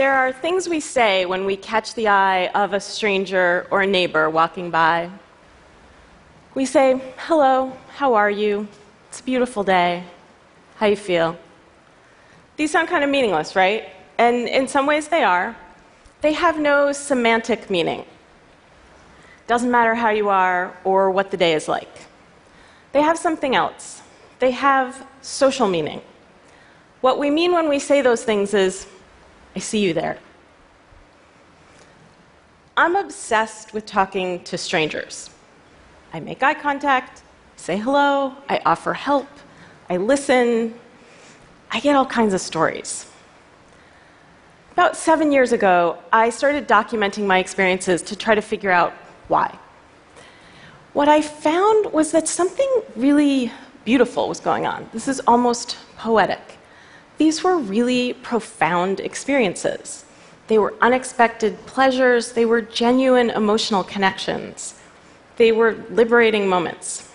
There are things we say when we catch the eye of a stranger or a neighbor walking by. We say, "Hello, how are you? It's a beautiful day. How you feel?" These sound kind of meaningless, right? And in some ways they are. They have no semantic meaning. Doesn't matter how you are or what the day is like. They have something else. They have social meaning. What we mean when we say those things is, "I see you there." I'm obsessed with talking to strangers. I make eye contact, say hello, I offer help, I listen, I get all kinds of stories. About 7 years ago, I started documenting my experiences to try to figure out why. What I found was that something really beautiful was going on. This is almost poetic. These were really profound experiences. They were unexpected pleasures. They were genuine emotional connections. They were liberating moments.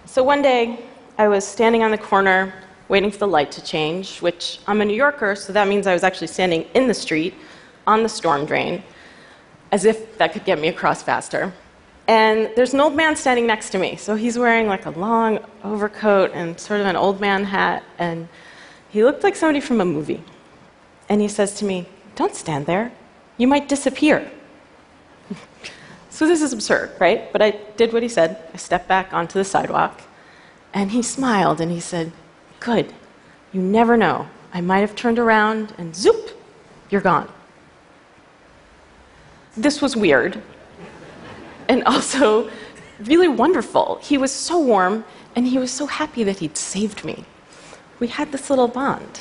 So one day, I was standing on the corner waiting for the light to change, which I'm a New Yorker, so that means I was actually standing in the street on the storm drain, as if that could get me across faster. And there's an old man standing next to me. So he's wearing like a long overcoat and sort of an old man hat, and he looked like somebody from a movie. And he says to me, "Don't stand there. You might disappear." So this is absurd, right? But I did what he said. I stepped back onto the sidewalk, and he smiled, and he said, "Good. You never know. I might have turned around, and zoop, you're gone." This was weird, and also really wonderful. He was so warm, and he was so happy that he'd saved me. We had this little bond.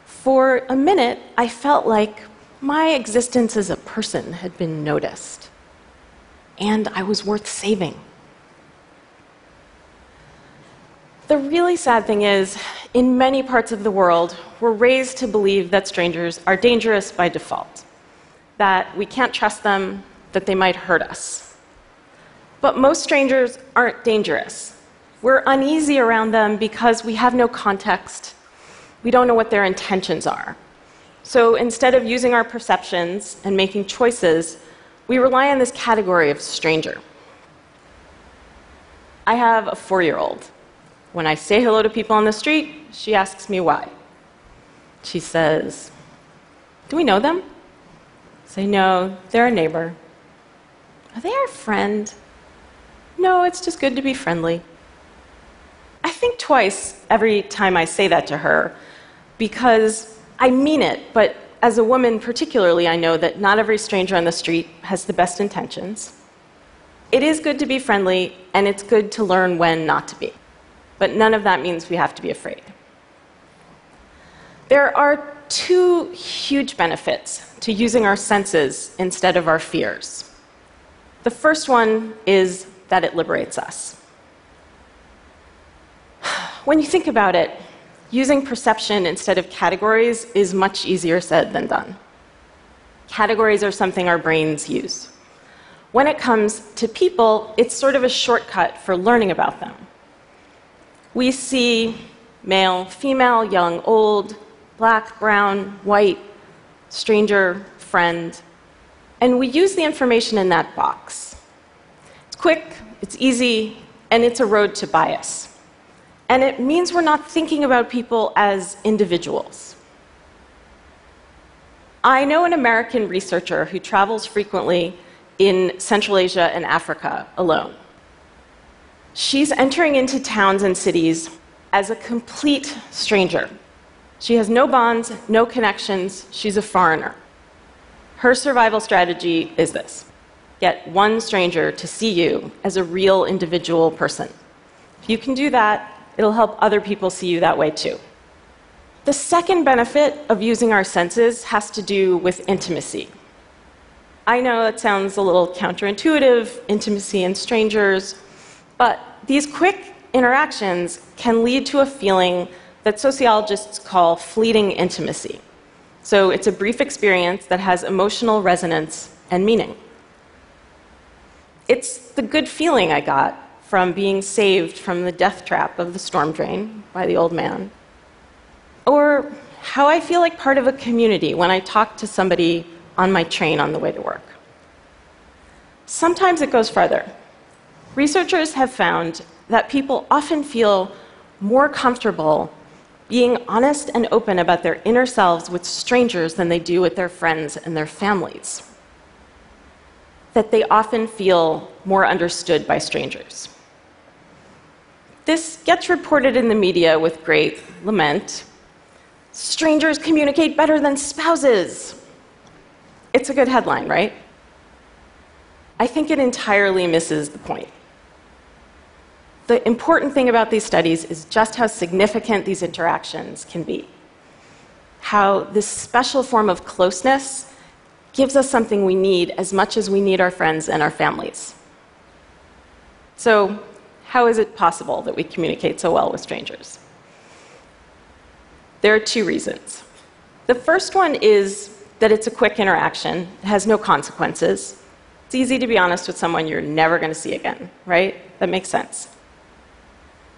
For a minute, I felt like my existence as a person had been noticed, and I was worth saving. The really sad thing is, in many parts of the world, we're raised to believe that strangers are dangerous by default, that we can't trust them, that they might hurt us. But most strangers aren't dangerous. We're uneasy around them because we have no context. We don't know what their intentions are. So instead of using our perceptions and making choices, we rely on this category of stranger. I have a 4-year-old. When I say hello to people on the street, she asks me why. She says, "Do we know them?" I say, "No, they're a neighbor." "Are they our friend?" "No, it's just good to be friendly." I think twice every time I say that to her, because I mean it, but as a woman particularly, I know that not every stranger on the street has the best intentions. It is good to be friendly, and it's good to learn when not to be. But none of that means we have to be afraid. There are 2 huge benefits to using our senses instead of our fears. The first one is that it liberates us. When you think about it, using perception instead of categories is much easier said than done. Categories are something our brains use. When it comes to people, it's sort of a shortcut for learning about them. We see male, female, young, old, black, brown, white, stranger, friend, and we use the information in that box. It's quick, it's easy, and it's a road to bias. And it means we're not thinking about people as individuals. I know an American researcher who travels frequently in Central Asia and Africa alone. She's entering into towns and cities as a complete stranger. She has no bonds, no connections, she's a foreigner. Her survival strategy is this: get one stranger to see you as a real individual person. If you can do that, it'll help other people see you that way too. The second benefit of using our senses has to do with intimacy. I know it sounds a little counterintuitive, intimacy and strangers, but these quick interactions can lead to a feeling that sociologists call fleeting intimacy. So it's a brief experience that has emotional resonance and meaning. It's the good feeling I got from being saved from the death trap of the storm drain by the old man. Or how I feel like part of a community when I talk to somebody on my train on the way to work. Sometimes it goes farther. Researchers have found that people often feel more comfortable being honest and open about their inner selves with strangers than they do with their friends and their families. That they often feel more understood by strangers. This gets reported in the media with great lament. Strangers communicate better than spouses. It's a good headline, right? I think it entirely misses the point. The important thing about these studies is just how significant these interactions can be. How this special form of closeness gives us something we need as much as we need our friends and our families. So, how is it possible that we communicate so well with strangers? There are two reasons. The first one is that it's a quick interaction. It has no consequences. It's easy to be honest with someone you're never going to see again, right? That makes sense.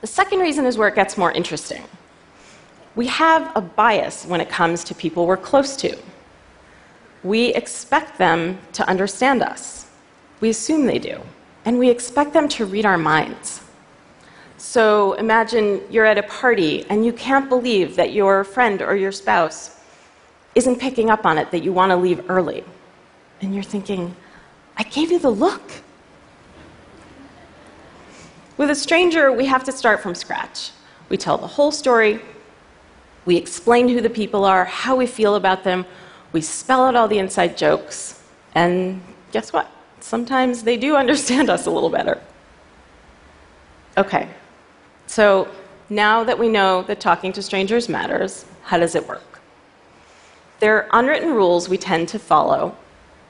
The second reason is where it gets more interesting. We have a bias when it comes to people we're close to. We expect them to understand us. We assume they do. And we expect them to read our minds. So imagine you're at a party and you can't believe that your friend or your spouse isn't picking up on it, that you want to leave early. And you're thinking, I gave you the look. With a stranger, we have to start from scratch. We tell the whole story. We explain who the people are, how we feel about them. We spell out all the inside jokes. And guess what? Sometimes they do understand us a little better. Okay, so now that we know that talking to strangers matters, how does it work? There are unwritten rules we tend to follow.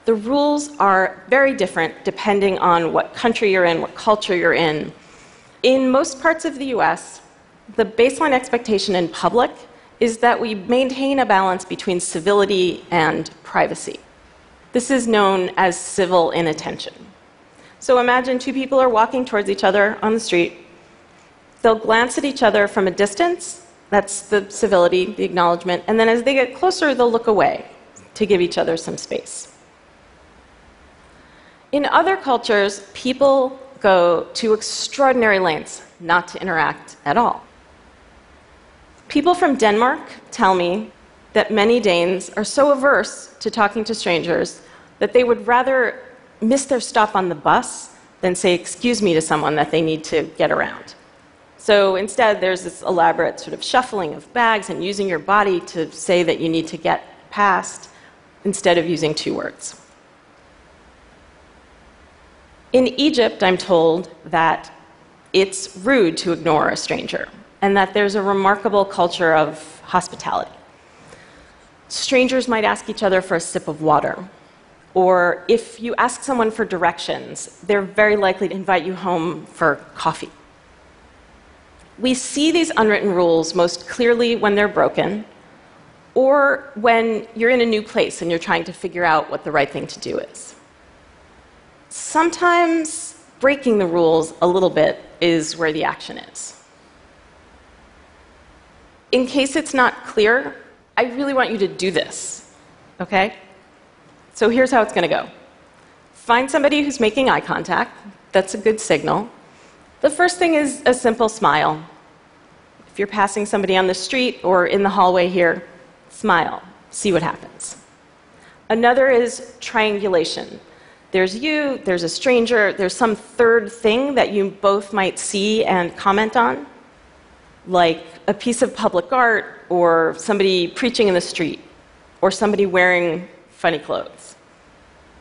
The rules are very different depending on what country you're in, what culture you're in. In most parts of the US, the baseline expectation in public is that we maintain a balance between civility and privacy. This is known as civil inattention. So imagine two people are walking towards each other on the street. They'll glance at each other from a distance. That's the civility, the acknowledgement. And then as they get closer, they'll look away to give each other some space. In other cultures, people go to extraordinary lengths not to interact at all. People from Denmark tell me that many Danes are so averse to talking to strangers that they would rather miss their stop on the bus than say excuse me to someone that they need to get around. So instead, there's this elaborate sort of shuffling of bags and using your body to say that you need to get past instead of using two words. In Egypt, I'm told that it's rude to ignore a stranger and that there's a remarkable culture of hospitality. Strangers might ask each other for a sip of water, or if you ask someone for directions, they're very likely to invite you home for coffee. We see these unwritten rules most clearly when they're broken, or when you're in a new place and you're trying to figure out what the right thing to do is. Sometimes breaking the rules a little bit is where the action is. In case it's not clear, I really want you to do this, okay? So here's how it's going to go. Find somebody who's making eye contact. That's a good signal. The first thing is a simple smile. If you're passing somebody on the street or in the hallway here, smile. See what happens. Another is triangulation. There's you, there's a stranger, there's some third thing that you both might see and comment on, like a piece of public art, or somebody preaching in the street, or somebody wearing funny clothes.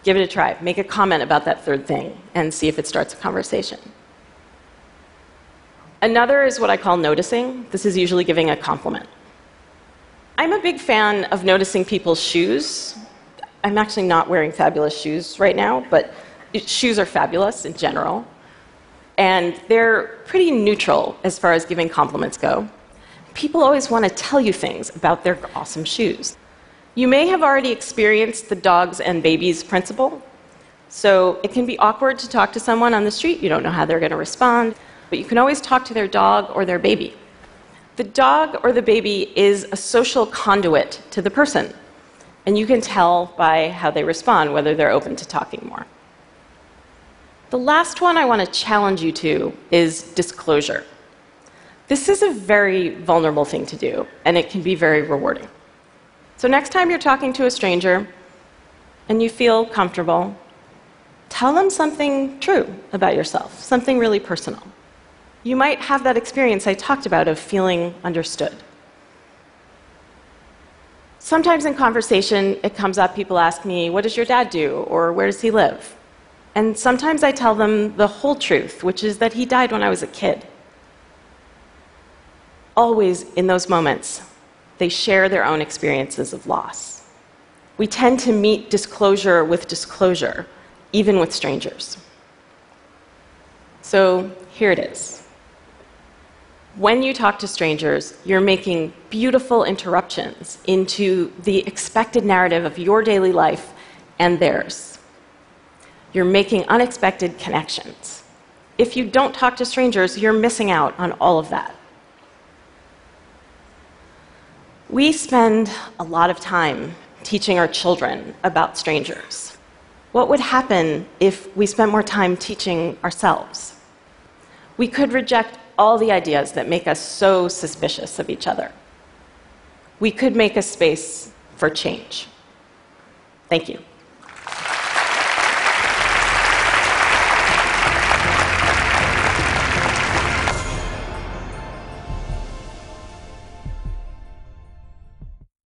Give it a try. Make a comment about that third thing and see if it starts a conversation. Another is what I call noticing. This is usually giving a compliment. I'm a big fan of noticing people's shoes. I'm actually not wearing fabulous shoes right now, but shoes are fabulous in general. And they're pretty neutral as far as giving compliments go. People always want to tell you things about their awesome shoes. You may have already experienced the dogs and babies principle. So it can be awkward to talk to someone on the street. You don't know how they're going to respond. But you can always talk to their dog or their baby. The dog or the baby is a social conduit to the person, and you can tell by how they respond whether they're open to talking more. The last one I want to challenge you to is disclosure. This is a very vulnerable thing to do, and it can be very rewarding. So next time you're talking to a stranger and you feel comfortable, tell them something true about yourself, something really personal. You might have that experience I talked about of feeling understood. Sometimes in conversation, it comes up, people ask me, what does your dad do, or where does he live? And sometimes I tell them the whole truth, which is that he died when I was a kid. Always in those moments, they share their own experiences of loss. We tend to meet disclosure with disclosure, even with strangers. So here it is. When you talk to strangers, you're making beautiful interruptions into the expected narrative of your daily life and theirs. You're making unexpected connections. If you don't talk to strangers, you're missing out on all of that. We spend a lot of time teaching our children about strangers. What would happen if we spent more time teaching ourselves? We could reject all the ideas that make us so suspicious of each other. We could make a space for change. Thank you.